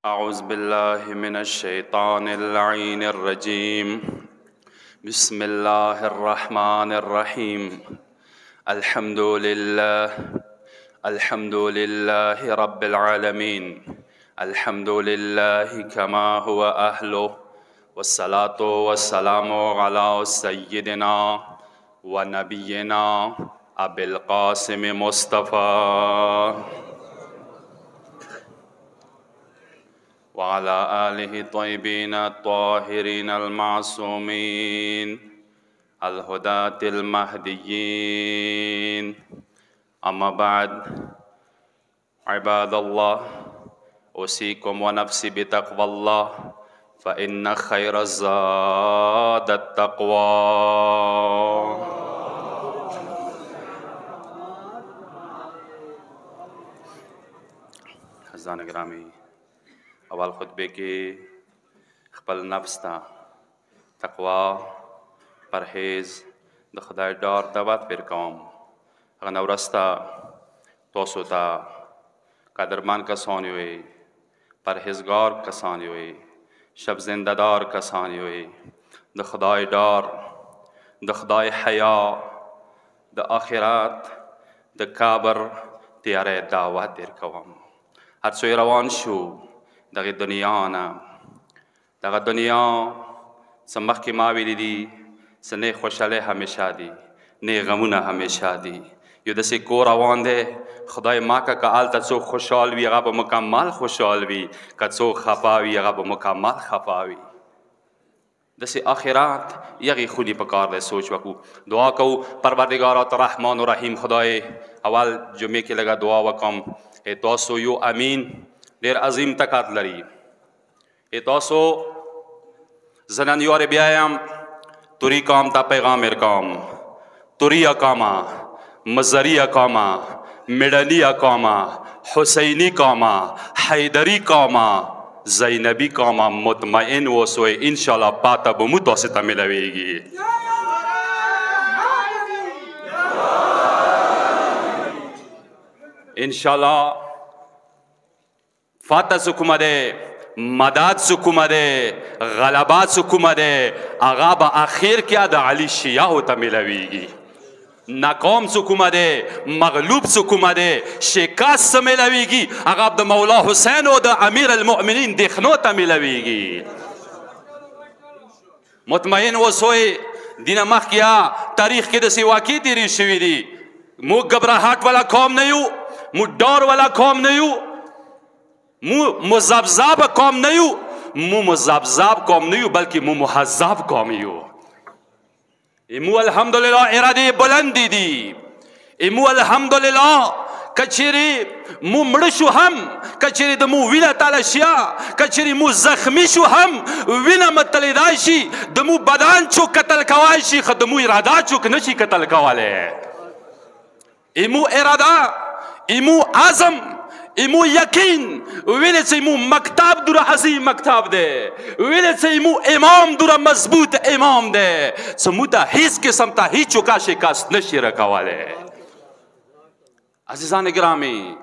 أعوذ بالله من الشيطان اللعين الرجيم بسم الله الرحمن الرحيم الحمد لله رب العالمين الحمد لله كما هو أهله والصلاة والسلام على سيدنا ونبينا أبي القاسم مصطفى وعلى آله الطيبين الطاهرين المعصومين الهداة المهديين أما بعد عباد الله أوصيكم ونفسي بتقوى الله فإن خير الزاد التقوى. حضران گرامی، اول خطبے کے خپل نفس تا تقوا پرهیز د خدای ډار دعوت پر کوم. هغه نورستا تاسو ته قدرمن کسان وي، پرهیزگار کسان وي، شب زنده دار کسان وي، د خدای ډار، د خدای حیا، د آخرت، د قبر تیارې دعوت در کوم. هر څوی روان شو دغه دنیا نه، دغه دنیا څه مخکې ما ویلي دي، څه نه خوشحالۍ همیشه دي، نه غمونه همیشه دي. یو داسې کور روان دی، خدای ما که هلته څوک خوشحال وي هغه به مکمل خوشحال وي، که څوک خفه وي هغه به مکمل خفه وي. داسې آخرت یغې خونې په کار دی. سوچ وکړو، دعا کوو پروردګاره ته رحمان و رحیم خدای. اول جمعې کې لږه دعا وکړم. تاسو یو امین ډېر عظیم طاقت لري. تاسو زه نن یوارې بیا یم توری قوم ته پیغام ورکوم. توری قومه، مزری قومه، مډني قومه، حسیني قومه، حیدري قومه، زینبي قومه، مطمئن اوسئ انشاءالله پاته به مو تاسو ته ملویږي. انشاءالله فتح سکومه ده، مدد سکومه ده، غلبات سکومه ده، هغه به اخیر کې د علي شیعه ته ملویږي. ناکام سکومه ده، مغلوب سکومه ده، شکست ملویږي، هغه د مولا حسین او د امیر المؤمنین دښنو ته ملویږي. مطمئن اوسئ. دینه مخکې تاریخ کې داسې واقعې تېرې شوي دي. موږ ګبراهټ والا قوم نه یو، موږ ډار والا قوم نه یو، مو مذبذب قوم نه یو، مو مذبذب قوم نه یو، بلکې مو مهذب قوم یو. امو الحمدلله ارادې بلندې دي. امو الحمدلله کچېرې مو مړه شو هم، کچېرې د مو وینه تاله شیا، کچېرې مو زخمی شو هم وینه متلیدای شي، د مو بدن چوک قتل کوای شي، خو د مو اراده چوک نشي قتل کولی. امو اراده، امو عزم، امو یقین، ویلی چه امو مکتب دوره عظیم مکتب ده، ویلی چه امو امام دوره مضبوط امام ده، چه مو تا هیچ قسم تا هیچ چوکا شکست نشی رکواله. عزیزان گرامی،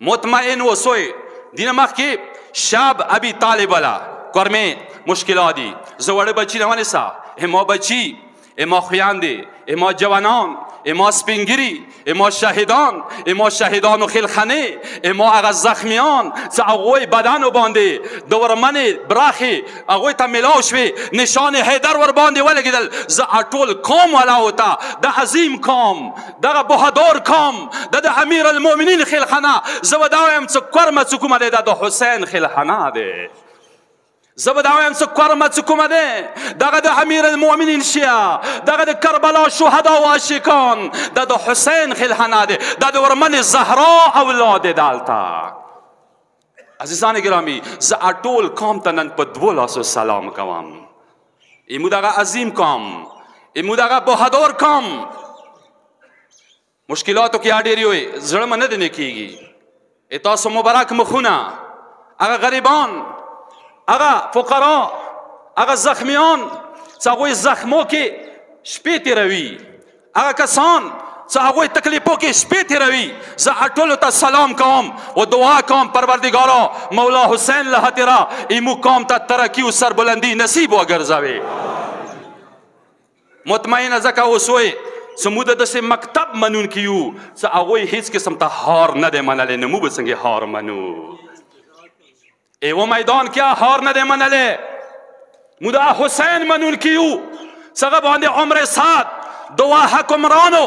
مطمئن اوسئ. دین مخکې شب ابی طالب والا کورمه مشکلاتی زوړ بچی روانه سا، اما بچی، اما خویانده، اما جوانان، اما سپینگیری، اما شهیدان و خیلخانه، اما هغه زخمیان چې هغوی بدن وباندې د ورمنې براخې هغوی ته میلاو شوې، نشان حیدر ورباندې ولګېدل. زه ټول قوم والاو ته، د عظیم قوم، دغه بهادر قوم، د امیر المؤمنین خیلخانه، زه به دا وایم چې کورمه چې کومه دی دا د حسین خیلخانه دی. زه به دا وایم چې کورمه چې کومه دی دغه د امیر المؤمنین شیعه، دغه د کربلا شهدا و عاشقان، دا د حسین خیلخانه دی، دا د ورمنې زهرا اولاد دی دلته. عزیزان گرامی، زه ټول قوم ته نن په دوو لاسو سلام کوم. ایمو دغه عظیم قوم، ایمو دغه بهادر قوم. مشکلاتو کې ډېرې وي، زړه مې نه دی نه کېږي. تاسو مبارک مخونه، هغه غریبان، هغه فقرا، هغه زخمیان چې هغوی زخمو کې شپې تېروي، هغه کسان څه هغوی تکلیفو کې شپې تېروي زه ټولو ته سلام کوم و دعا کوم پروردګارا مولا حسین له خاطره ایمو قوم ته ترقي و سربلندي نصیب وګرځوي مطمئنه ځکه اوس وایي څه موږ داسې مکتب منونکي یو څه هغوی هېڅ قسم ته هار نه دی منلی نو موږ به څنګه هار منو ایوه میدان کې هار نه دی منلی موږ د حسین منونکي یو څه هغه باندې عمر سعد دوا حکمرانو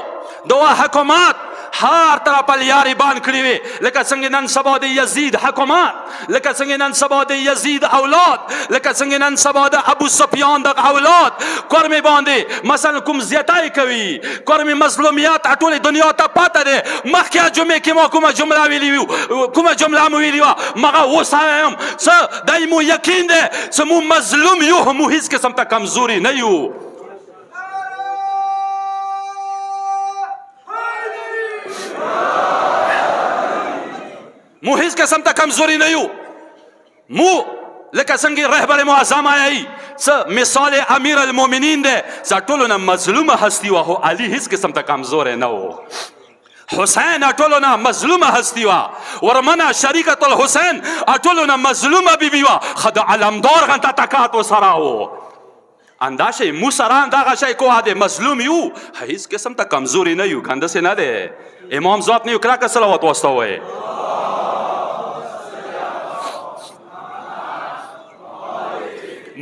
دوا حکومت هر طرفه لیاریبان کړي وي لکه څنګه نن سبا د یزید حکومت لکه څنګه نن سبا د یزید اولاد لکه څنګه نن سبا د ابو سفیان د اولاد کورمې باندې مثلا کوم زیاتی کوي کورمې مظلومیت ټولې دنیا ته پاته دی مخکې جمعې کې ما کومه جمله ویلي کومه جمله مو ویلي وه مغه اوس هم څه دی مو یقین دی څه مو مظلوم یو مو هېڅ قسم ته کمزوري نه یو مو هیڅ قسم ته کمزوري نه یو مو لکه څنګه رهبر معظم آیي څه مثال امیر المؤمنین دی څه ټولو نه مظلومه هستي وه خو علي هیڅ قسم ته کمزوری نه و حسین ټولو نه مظلومه هستي وه ورمنه شریکة الحسین ټولو نه مظلومه بیبي وه ښه د علمدار غنته تکات ورسره و اندا شی مو سره دغه شی کوه دی مظلوم یو هیڅ قسم ته کمزوري نه یو که همداسې نه دی امام ذات نه یو کلکه صلوات واستوئ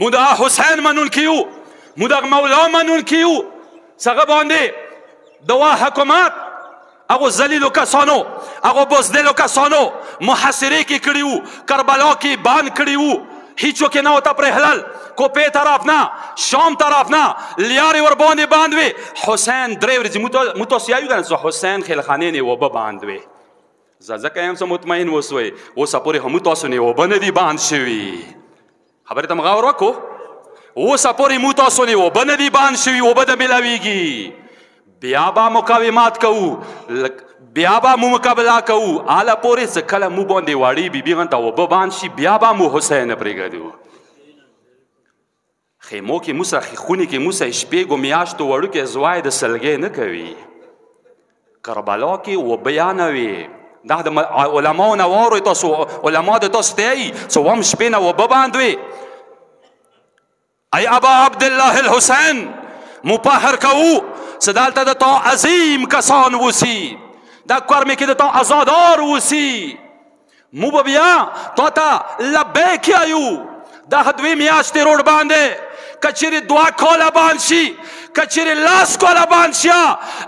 مو د حسین منونکي یو مو د مولا منونکي یو څه هغه باندې دوا حکومت هغو ذلیلو کسانو هغو بزدلو کسانو محاصرې کې کړي وو کربلا کې بند کړي وو هیڅوک یې نه ورته پرېښلل کوپې طرف نه شام طرف نه لیارې ورباندې بند وې حسین درې ورځې مو تاسو یایو که نه څه حسین خیلخانې نه اوبه بند وې زه ځکه یم څه مطمئن اوسوئ اوسه پورې هم تاسو نه اوبه نه دي بند شوي خبرې ته م غور وکړو اوسه پورې مو تاسو نه اوبه نه دي بند شوي اوبه نه میلاویږي بیا به مقاومت کوو بیا به مو مقابله کوو هله پورې څه کله مو باندې واړې بیبي غنته اوبه بند شي بیا به مو حسین پرېږدو خیمو کې مو سره خونې کې مو سره شپېږو میاشتو وړوکې زوی د سلګۍ نه کوي کربلا کې اوبه نه وي دا د علماو نه واورئ تاسو علما د تاسو ته یي څه اووم شپې نه اوبه بند وي ای ابا عبدالله الحسین مو پهر کوو څه دلته د تا عظیم کسان اوسي دا کورمې کې د تا ازادار اوسي مو به بیا تا ته لبیک یایو دا دوې میاشتې روډ باندې که چیرې 2 کاله بند شي که چیرې 10 کاله بند شي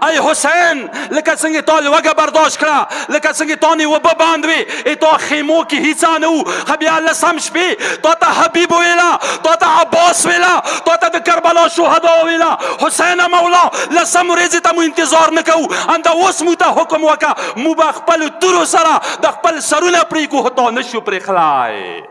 ای حسین لکه څنګه تا لوږه برداشت کړه لکه څنګه تا نه اوبه بند وې تا خیمو کې هیڅ نه وو بیا 10 شپې تا ته حبیب ویله تا ته عباس ویله تا ته د کربلا شهدا ویله حسین مولا 10 ورځې ته مو انتظار نه کوو همدا اوس مو ته حکم وکړه مو به خپلو تورو سره د خپل سرونه پرېږدو خو تا نشو پرېښلی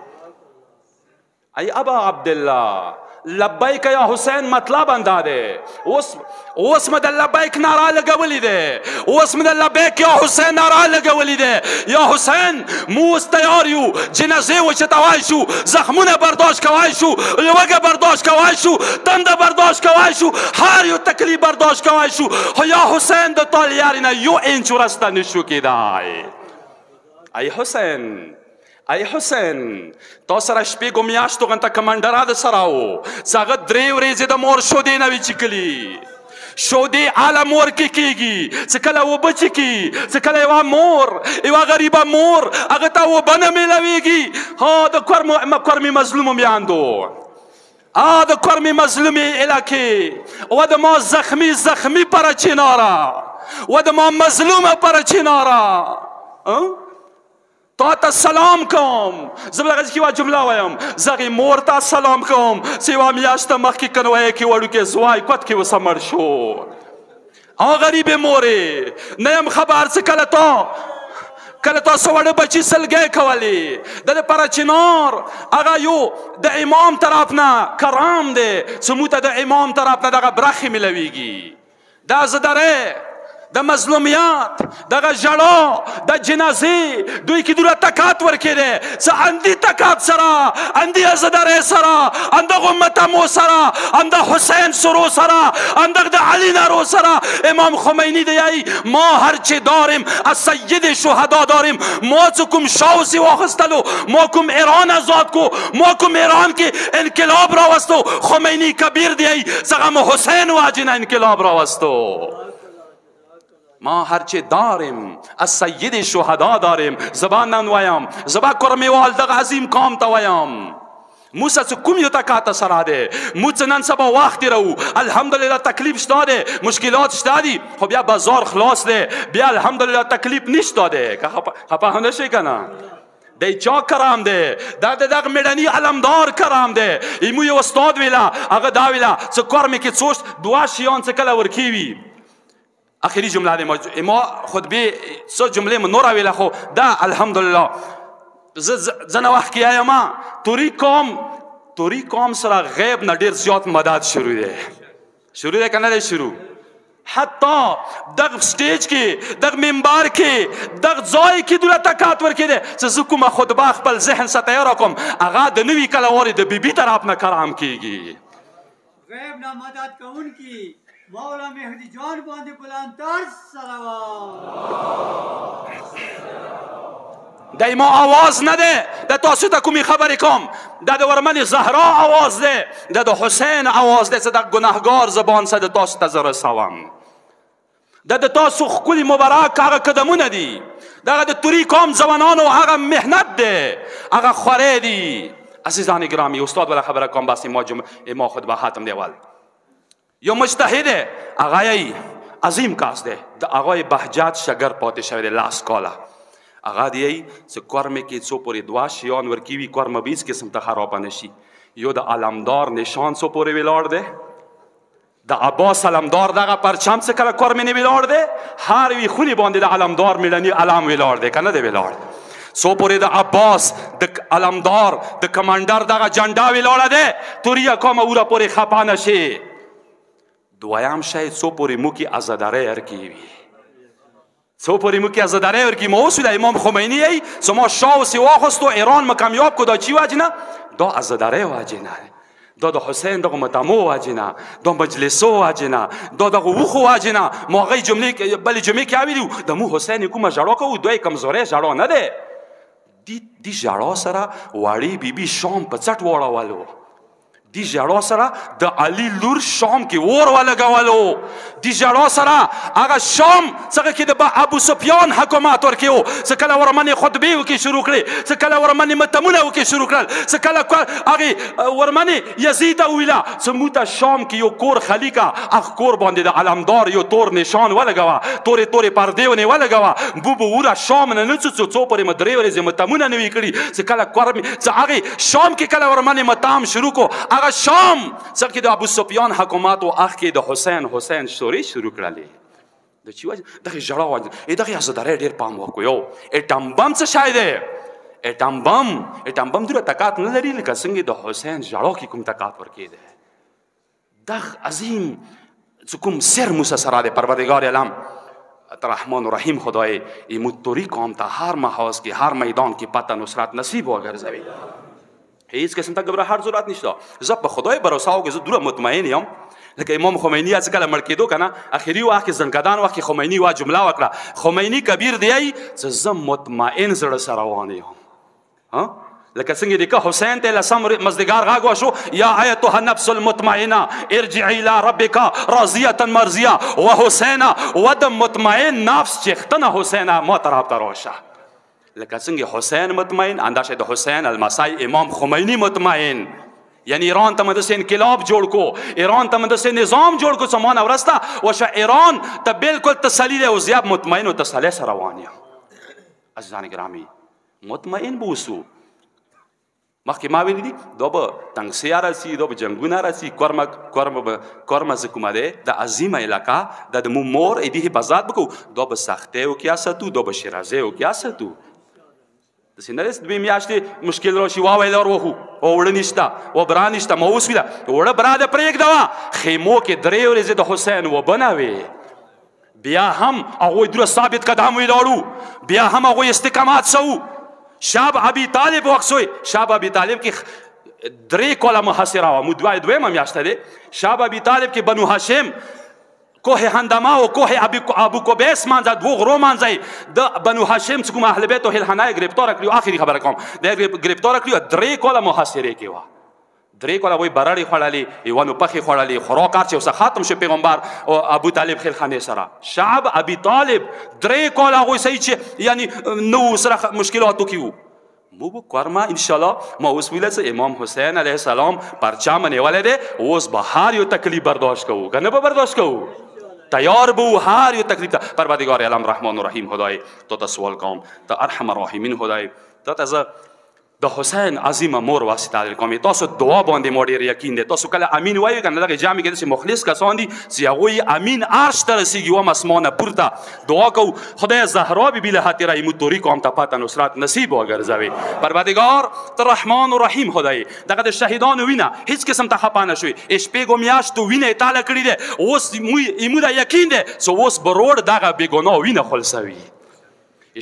ای ابا عبدالله لبیک یا حسین مطلب اندا دی اوس مې د لبیک ناره لګولې دی اوس مې د لبیک یا حسین ناره لګولې دی یا حسین مو اوس تیار یو جنازې وچتوای شو زخمونه برداشت کوای شو لوږه برداشت کوای شو تنده برداشت کوای شو هر یو تکلیف برداشت کوای شو خو یا حسین د تا لیارې نه یو انچ ورسته نشو کېدای ای حسین ای حسین تا سره شپېږو میاشتو غنته کمانډره د سره و څه هغه 3 ورځې د مور شودې نه وي څښلي شودې هله مور کې کېږي څه کله اوبه څښي څه کله یوه مور یوه غریبه مور هغه ته اوبه نه میلاویږي ها د کورمې مظلومو میاندو د کورمې مظلومې علاقې و د ما زخمی پرچیناره و د ما مظلومه پرچیناره تا ته سلام کوم زه به دغسې کې یوه جمله وایم زه هغې مور ته سلام کوم چې یوه میاشته مخکې کنویه کې وړوکی زوی کوت کې اوسه مړ شو غریبې مورې نه یم خبر څه کله تاسو وړه بچي سلګۍ کولې د دپاره چنار هغه یو د امام طرف نه کرام دی چې موږ ته د امام طرف نه دغه برخې میلویږي دا زه درې د مظلومیت دغه ژړا د جنازې دوی کې دوره تکات ورکړی څه اندي تکات سره اندي عزادارۍ سره اندغه متمو سره اند حسین سرو سره اندغه د علی نرو سره امام خمینی دیایی ما هرچه داریم از سید شهدا داریم ما څه کوم شاوسی واخستلو ما کوم ایران آزاد کو ما کوم ایران کې انقلاب راوستو خمینی کبیر دیایی څنګه حسین واجنه انقلاب راوستو ما هرچه داریم از سید شهدا داریم زبان نن وایم زبا کرمیوال دغه عظیم قوم ته وایم موسی څه کوم یو تکاته سره دی موږ نن سبا وخت رو الحمدلله تکلیف شته دی مشکلات شته دي خو بیا بازار خلاص دی بیا الحمدلله تکلیف نشته دی که خفه نشئ کنه دی چا کرام دی دا دغه میډني علمدار کرام دی ایمو یو استاد ویلا هغه دا ویلا څه کار مې کې څوش دعا شیان څه کله ورکیوي آخری جمله دی ما خطبه څه جمله مې نوره ویله خو دا الحمدلله زنه وخت کې آیم توری قوم سره غیب نه ډېر زیات مدد شروع دی که نه دی شروع حتی دغه سټیج کې دغه منبر کې دغه ځای کې دوله تکات ورکړی چې زه کومه خطبه خپل ذهن څه تیاره کړم هغه د نوي کلوارې د بیبي طرف نه کرام کېږي غیب نه مدد کوونکي مولا مهدی جان باندې بلندتر صلوات دی ما آواز نه ده د تاسو ته کومې خبرې کوم دا د ورمن زهرا آواز ده دا د حسین آواز ده چې د ګناهګار زبان څخه د تاسو ته زه رسوم دا د تاسو ښکلي مبارک هغه قدمونه دي دغه د توري قوم ځوانانو هغه محنت ده هغه خورې دي عزیزان گرامی استاد والا خبره کوم بس ما خطبه ختم دی اول یو مجتهد آقای عظیم کاس ده د آقای بهجت شگر پاتې شوی دی لاس کاله هغه دی چې کورمه کې څو پورې دوا شیان ورکیوي کورمه 20 قسم ته خراب نشي یو د علمدار نشان څو پورې ویلاړ دی د عباس علمدار دغه پرچم څه کله کورمه نه ویلاړ دی هر وی خونی باندې د علمدار میلانی علم ویلاړ دی کنه دی ویلاړ څو پورې د عباس د علمدار د کمانډر دغه جنډا ویلاړ دی توریا کومه اوره پورې خپا نشي دویم شاید څو پورې مو کې آزاداری ورکیوي څو پورې مو کې آزاداری ورکوي ما اوس امام خمینی ای زما شاه سی واخستو ایران ما کامیاب کو دا چی واجنه دا آزاداری واجنه دا د حسین دغه متمو واجنه دا مجلسو واجنه دا دغه وخو واجنه ما غي جمله بل جمله کې اویلو د مو حسین کومه ژړا کو دوی کمزورې ژړا نه ده دی ژړا سره واړی بیبي شام په چټ وړاولو دی ژړا سره د علي لور شام کې اور ولګولو دی ژړا سره هغه شام څنګه کې د ابو سفیان حکومت ورکیو څه کله ورمنې خطبې وکړي شروع کړي څه کله ورمنې متمونه وکړي شروع کړل څه کله هغې ورمنې یزید ویله څه موته شام کې یو کور خالي کا هغه کور باندې د علمدار یو تور نشان ولګوه تورې پردې ونې ولګوه بوبو وره شام نه نه څو پورې مې 3 ورځې متمونه نوي کړي څه کله هغې شام کې کله ورمنې متام شروع کو شام څنګه د ابو سفیان حکومت او اخ کې د حسین شوري شروع کړلې د چی وجه دغه ژړا وجه دغه آزاداری ډېر پام وکړو اټم بم څه شای دی اټم بم دوره تکات نه لري لکه څنګه د حسین ژړا کې کوم تکات ورکې دی دغه عظیم کوم سر موسی سره د پروردگار عالم رحمان و رحیم خدای ایمو توری قوم ته هر محاذ کې هر میدان کې پته نصرت نصیب وګرځوي هیڅ قسم ته گبره ضرورت نشته زه په خدای باور او زه دوره مطمئن یم لکه امام خمینی چې کله مړ کېدو کنه اخري وخت کې زنګدان وخت کې خمینی وا جمله وکړه خمینی کبیر دی چې زه مطمئن زړه سره روان یم لکه څنګه دی که حسین ته لسم مزدگار غاګ وشو یا ایتها النفس المطمئنه ارجعي الى ربك راضيه مرضيه وحسین ود مطمئن نفس چختنه حسین ما طرف ته راشه لکه څنګه حسین مطمئن انداشه د حسین المسای امام خمینی مطمئن یعنی ایران ته مدرسه انقلاب جوړ کو ایران ته مدرسه نظام جوړ کو سمانه ورسته وشه ایران ته بالکل تسلی له او زیاب مطمئن او تسلی سره روان یم عزیزان گرامی مطمئن بوسو مخکې ما ویلي دي دا به تنګسیا راسي دا به جنګونه راسي کورمه چې کومه دی د عظیمه علاقه دا د مو مور ایدي حفاظت وکړو دا به سختۍ وکیا ساتو دا به شیرازۍ وکیا ساتو داسې نه دی دوې میاشتې مشکل راشي واویل وروهو اوړه نشته وبره نشته ما اوس ویله اوړه بره ده پرېږدوه خیمو کې 3 ورځې د حسین وبه نه وې بیا هم هغوی دومره ثابت قدم ولاړو، بیا هم هغوی استقامت سو. شاب ابي طالب وخت سوی، شاب ابي طالب کې 3 کاله محاصره وه، مو دویمه میاشته دی. شاب ابي طالب کې بنو هاشم کوه هندما و کوه ابو قبیس مانځه، 2 غرو مانځي. د بنو هاشم چې کوم اهل بیت او الحنا گرفتار کړیو، آخري خبره کوم، د گرفتار کړیو 3 کاله محاصره کې وه. 3 کاله وای برړې خوړلې، یوانو پخې خوړلې، خوراک هر چې اوسه ختم شو پیغمبر او ابو طالب خیلخانې سره. شعب ابي طالب 3 کاله هغوی صحیح چې یعنی نو سره مشکلاتو کې وو. مو به کارما انشاءالله ما اوس ویله چې امام حسین علیه السلام پرچم نیولی دی، اوس به هر یو تکلیف برداشت کوو، که نه به برداشت کوو؟ تیار بو هر یو تکلیف ته. پروردگار عالم رحمان و رحیم خدای تو ته سوال کوم، ته ارحم الراحمین خدای، ته ته زه د حسین عظیمه مور واسطه لري کوم. تاسو دعا باندې مو ډېر یقین دی. تاسو کله امین وایئ که نه، دغه جامع کې داسې مخلص کسان دي چې هغوی امین عرش ته رسېږي، وم اسمانه پورته. دعا کوو خدای زهرا بیبي له خاطره ایمو توری قوم ته پته نصرت نصیب وګرځوي. پروردگار ته رحمان و رحیم خدای، دغه د شهیدانو وینه هیڅ قسم ته خفه نه شوي، شپېږو میاشتو وینه یې تاله کړې دی. اوس ایمو ته یقین دی چې اوس به روډ دغه بېګناه وینه خلصوي.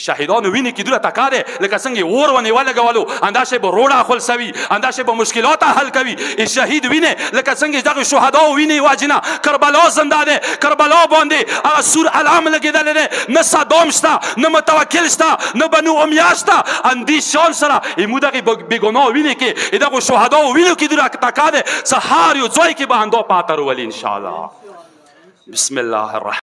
شهیدانو ویني کې دوله تکا دی لکه څنګه اور ونې ولګولو، همداسې به روډه خلصوي، همداسې به مشکلات حل کوي. شهید وینې لکه څنګه دغه شهداو وینې واجنه کربلا زنده دی، کربلا باندې هغه سور علام لګېدلی دی، نه صدام شته، نه متوکل شته، نه بنو امیه شته. همدې شان سره ایمو دغې بېګناه وینې کې دغو شهداو وینو کې دوله تکا دی، څه هر یو ځای کې به همدا پاته رولي انشاءالله. بسم الله الرحمن